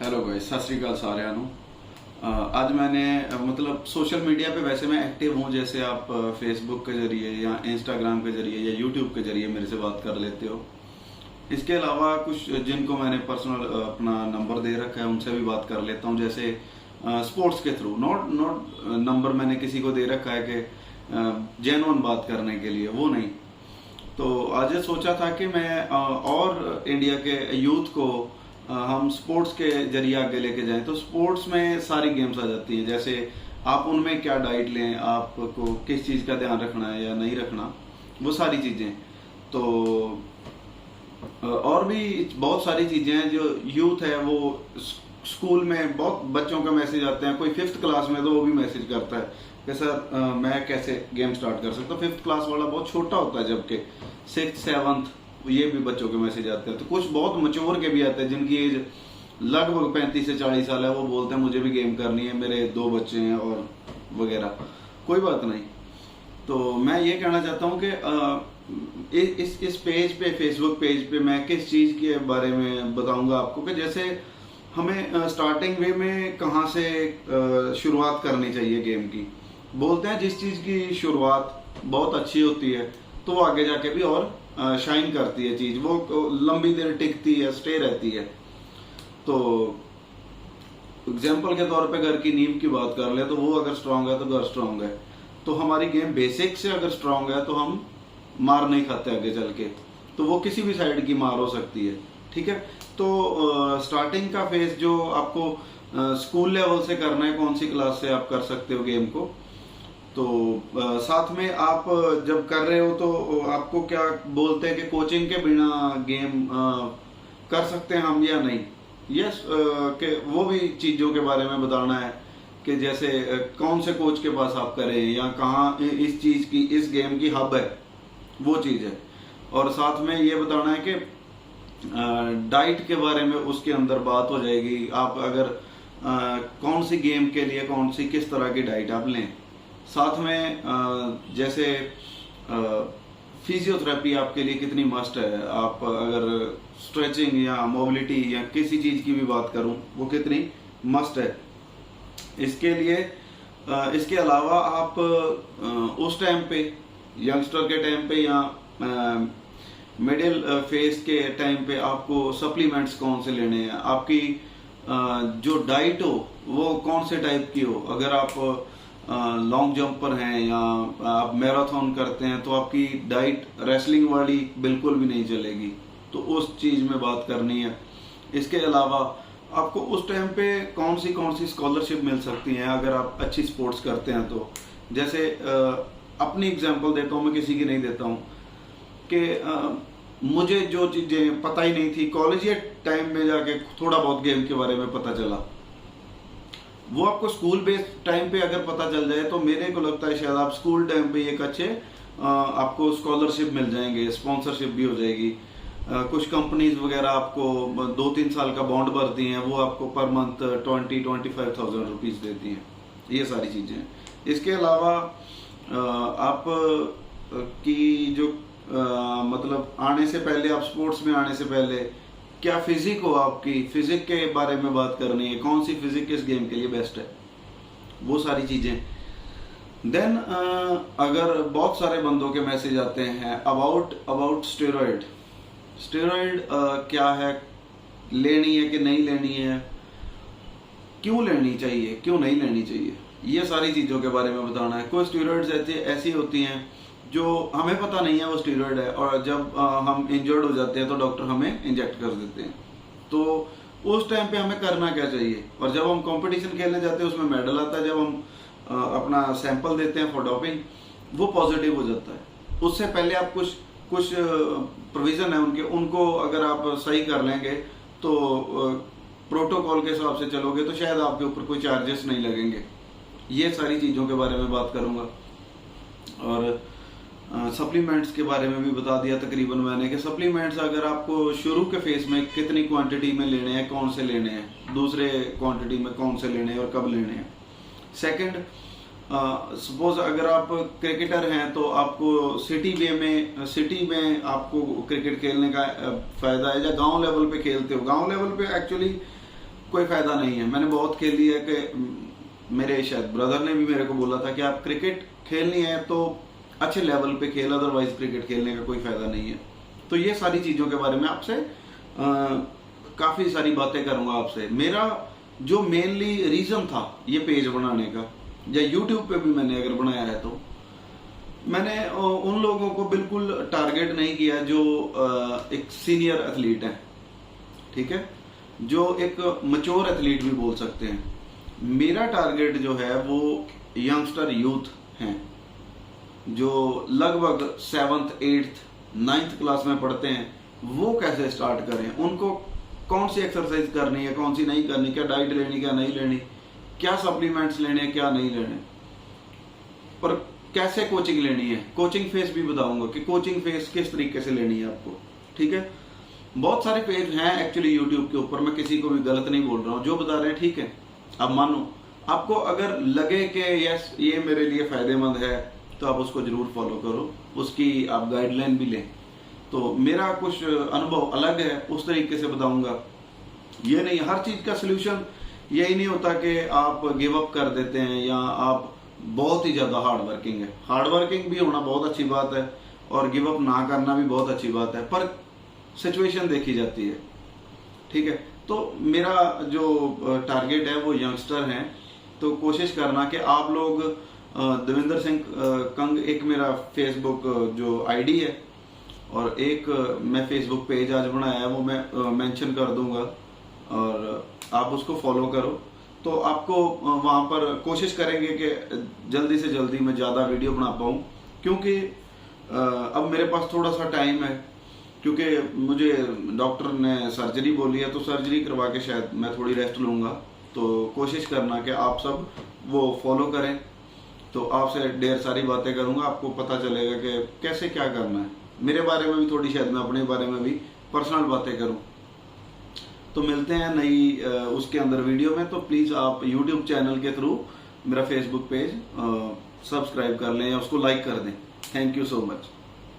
Hello guys, सत श्री अकाल साਰਿਆਂ ਨੂੰ। आज मैंने मतलब सोशल मीडिया पे वैसे मैं एक्टिव हूँ, जैसे आप फेसबुक के जरिए या इंस्टाग्राम के जरिए या यूट्यूब के जरिए मेरे से बात कर लेते हो। इसके अलावा कुछ जिनको मैंने पर्सनल अपना नंबर दे रखा है उनसे भी बात कर लेता हूँ, जैसे स्पोर्ट्स के थ्रू। नॉट नंबर मैंने किसी को दे रखा है कि जेन्युइन बात करने के लिए, वो नहीं। तो आज सोचा था कि मैं और इंडिया के यूथ को हम स्पोर्ट्स के जरिए आगे लेके जाएं। तो स्पोर्ट्स में सारी गेम्स आ जाती हैं, जैसे आप उनमें क्या डाइट लें, आपको किस चीज़ का ध्यान रखना है या नहीं रखना, वो सारी चीज़ें। तो और भी बहुत सारी चीज़ें हैं जो यूथ है वो स्कूल में बहुत बच्चों का मैसेज आते हैं। कोई 5th क्लास में तो वो भी मैसेज करता है कि सर मैं कैसे गेम स्टार्ट कर सकता हूँ। 5th क्लास वाला बहुत छोटा होता है, जबकि 6th 7th ये भी बच्चों के मैसेज आते हैं। तो कुछ बहुत मैच्योर के भी आते हैं जिनकी एज लगभग 35 से 40 साल है, वो बोलते हैं मुझे भी गेम करनी है, मेरे 2 बच्चे हैं और वगैरह। कोई बात नहीं। तो मैं ये कहना चाहता हूँ कि इस पेज पे, फेसबुक पेज पे मैं किस चीज़ के बारे में बताऊंगा आपको कि जैसे हमें स्टार्टिंग वे में कहाँ से शुरुआत करनी चाहिए गेम की। बोलते हैं जिस चीज़ की शुरुआत बहुत अच्छी होती है तो वो आगे जाके भी और शाइन करती है चीज़, वो लंबी देर टिकती है, स्टे रहती है। तो एग्जाम्पल के तौर पे घर की नींव की बात कर ले तो वो अगर स्ट्रांग है तो घर स्ट्रांग है। तो हमारी गेम बेसिक से अगर स्ट्रांग है तो हम मार नहीं खाते आगे चल के, तो वो किसी भी साइड की मार हो सकती है। ठीक है। तो स्टार्टिंग का फेज जो आपको स्कूल लेवल से करना है, कौन सी क्लास से आप कर सकते हो गेम को। तो साथ में आप जब कर रहे हो तो आपको क्या बोलते हैं कि कोचिंग के बिना गेम कर सकते हैं हम या नहीं। यस, कि वो भी चीज़ों के बारे में बताना है कि जैसे कौन से कोच के पास आप करें या कहाँ इस चीज़ की, इस गेम की हब है, वो चीज़ है। और साथ में ये बताना है कि डाइट के बारे में उसके अंदर बात हो जाएगी। आप अगर कौन सी गेम के लिए कौन सी किस तरह की डाइट आप लें। साथ में जैसे फिजियोथेरेपी आपके लिए कितनी मस्ट है, आप अगर स्ट्रेचिंग या मोबिलिटी या किसी चीज़ की भी बात करूं वो कितनी मस्ट है। इसके लिए इसके अलावा आप उस टाइम पे, यंगस्टर के टाइम पे या मिडिल फेज के टाइम पे आपको सप्लीमेंट्स कौन से लेने हैं, आपकी जो डाइट हो वो कौन से टाइप की हो। अगर आप लॉन्ग जंपर हैं या आप मैराथन करते हैं तो आपकी डाइट रेसलिंग वाली बिल्कुल भी नहीं चलेगी, तो उस चीज़ में बात करनी है। इसके अलावा आपको उस टाइम पे कौन सी स्कॉलरशिप मिल सकती हैं अगर आप अच्छी स्पोर्ट्स करते हैं। तो जैसे अपनी एग्जांपल देता हूँ, मैं किसी की नहीं देता हूँ, कि मुझे जो चीज़ें पता ही नहीं थी, कॉलेज के टाइम में जाके थोड़ा बहुत गेम के बारे में पता चला, वो आपको स्कूल बेस्ड टाइम पे अगर पता चल जाए तो मेरे को लगता है शायद आप स्कूल टाइम पे एक अच्छे आपको स्कॉलरशिप मिल जाएंगे, स्पॉन्सरशिप भी हो जाएगी। कुछ कंपनीज वगैरह आपको 2-3 साल का बॉन्ड भरती हैं, वो आपको पर मंथ 20-25,000 रुपीज़ देती हैं। ये सारी चीज़ें। इसके अलावा आप की जो मतलब आने से पहले, आप स्पोर्ट्स में आने से पहले क्या फिजिक हो, आपकी फिजिक के बारे में बात करनी है, कौन सी फिजिक इस गेम के लिए बेस्ट है, वो सारी चीजें। देन अगर बहुत सारे बंदों के मैसेज आते हैं अबाउट स्टेरॉइड क्या है, लेनी है कि नहीं लेनी है, क्यों लेनी चाहिए, क्यों नहीं लेनी चाहिए, ये सारी चीजों के बारे में बताना है। कोई स्टेरॉइड्स ऐसी होती हैं जो हमें पता नहीं है वो स्टेरॉइड है, और जब हम इंजर्ड हो जाते हैं तो डॉक्टर हमें इंजेक्ट कर देते हैं। तो उस टाइम पे हमें करना क्या चाहिए। और जब हम कंपटीशन खेलने जाते हैं उसमें मेडल आता है, जब हम अपना सैंपल देते हैं फॉर डोपिंग, वो पॉजिटिव हो जाता है। उससे पहले आप कुछ प्रोविजन है उनको अगर आप सही कर लेंगे तो प्रोटोकॉल के हिसाब से चलोगे तो शायद आपके ऊपर कोई चार्जेस नहीं लगेंगे। ये सारी चीज़ों के बारे में बात करूँगा। और सप्लीमेंट्स के बारे में भी बता दिया तकरीबन मैंने कि सप्लीमेंट्स अगर आपको शुरू के फेज में कितनी क्वांटिटी में लेने हैं, कौन से लेने हैं, दूसरे क्वांटिटी में कौन से लेने हैं और कब लेने हैं। सेकंड, सपोज अगर आप क्रिकेटर हैं तो आपको सिटी में आपको क्रिकेट खेलने का फायदा है, या गांव लेवल पे खेलते हो। गांव लेवल पे एक्चुअली कोई फायदा नहीं है। मैंने बहुत खेली है कि मेरे शायद ब्रदर ने भी मेरे को बोला था कि आप क्रिकेट खेलनी है तो अच्छे लेवल पे खेल, अदरवाइज क्रिकेट खेलने का कोई फायदा नहीं है। तो ये सारी चीजों के बारे में आपसे काफी सारी बातें करूंगा आपसे। मेरा जो मेनली रीजन था ये पेज बनाने का, या यूट्यूब पे भी मैंने अगर बनाया है तो मैंने उन लोगों को बिल्कुल टारगेट नहीं किया जो एक सीनियर एथलीट है, ठीक है, जो एक मैच्योर एथलीट भी बोल सकते हैं। मेरा टारगेट जो है वो यंगस्टर यूथ हैं जो लगभग 7th 8th 9th क्लास में पढ़ते हैं। वो कैसे स्टार्ट करें, उनको कौन सी एक्सरसाइज करनी है, कौन सी नहीं करनी, क्या डाइट लेनी क्या नहीं लेनी, क्या सप्लीमेंट्स लेने क्या नहीं लेने, पर कैसे कोचिंग लेनी है, कोचिंग फीस भी बताऊंगा कि कोचिंग फीस किस तरीके से लेनी है आपको, ठीक है। बहुत सारे पेज हैं एक्चुअली यूट्यूब के ऊपर, मैं किसी को भी गलत नहीं बोल रहा हूँ, जो बता रहे हैं ठीक है, अब मानो आपको अगर लगे कि यस ये मेरे लिए फायदेमंद है तो आप उसको जरूर फॉलो करो, उसकी आप गाइडलाइन भी लें। तो मेरा कुछ अनुभव अलग है, उस तरीके से बताऊंगा। ये नहीं, हर चीज का सोल्यूशन यही नहीं होता कि आप गिव अप कर देते हैं या आप बहुत ही ज्यादा हार्ड वर्किंग है। हार्ड वर्किंग भी होना बहुत अच्छी बात है और गिव अप ना करना भी बहुत अच्छी बात है, पर सिचुएशन देखी जाती है, ठीक है। तो मेरा जो टारगेट है वो यंगस्टर हैं, तो कोशिश करना कि आप लोग देवेंद्र सिंह कंग एक मेरा फेसबुक जो आईडी है और एक मैं फेसबुक पेज आज बनाया है, वो मैं मेंशन कर दूंगा और आप उसको फॉलो करो। तो आपको वहां पर कोशिश करेंगे कि जल्दी से जल्दी मैं ज़्यादा वीडियो बना पाऊँ, क्योंकि अब मेरे पास थोड़ा सा टाइम है, क्योंकि मुझे डॉक्टर ने सर्जरी बोली है, तो सर्जरी करवा के शायद मैं थोड़ी रेस्ट लूँगा। तो कोशिश करना कि आप सब वो फॉलो करें, तो आपसे ढेर सारी बातें करूँगा, आपको पता चलेगा कि कैसे क्या करना है। मेरे बारे में भी थोड़ी शायद मैं अपने बारे में भी पर्सनल बातें करूँ। तो मिलते हैं नई उसके अंदर वीडियो में। तो प्लीज़ आप यूट्यूब चैनल के थ्रू मेरा फेसबुक पेज सब्सक्राइब कर लें या उसको लाइक कर दें। Thank you so much.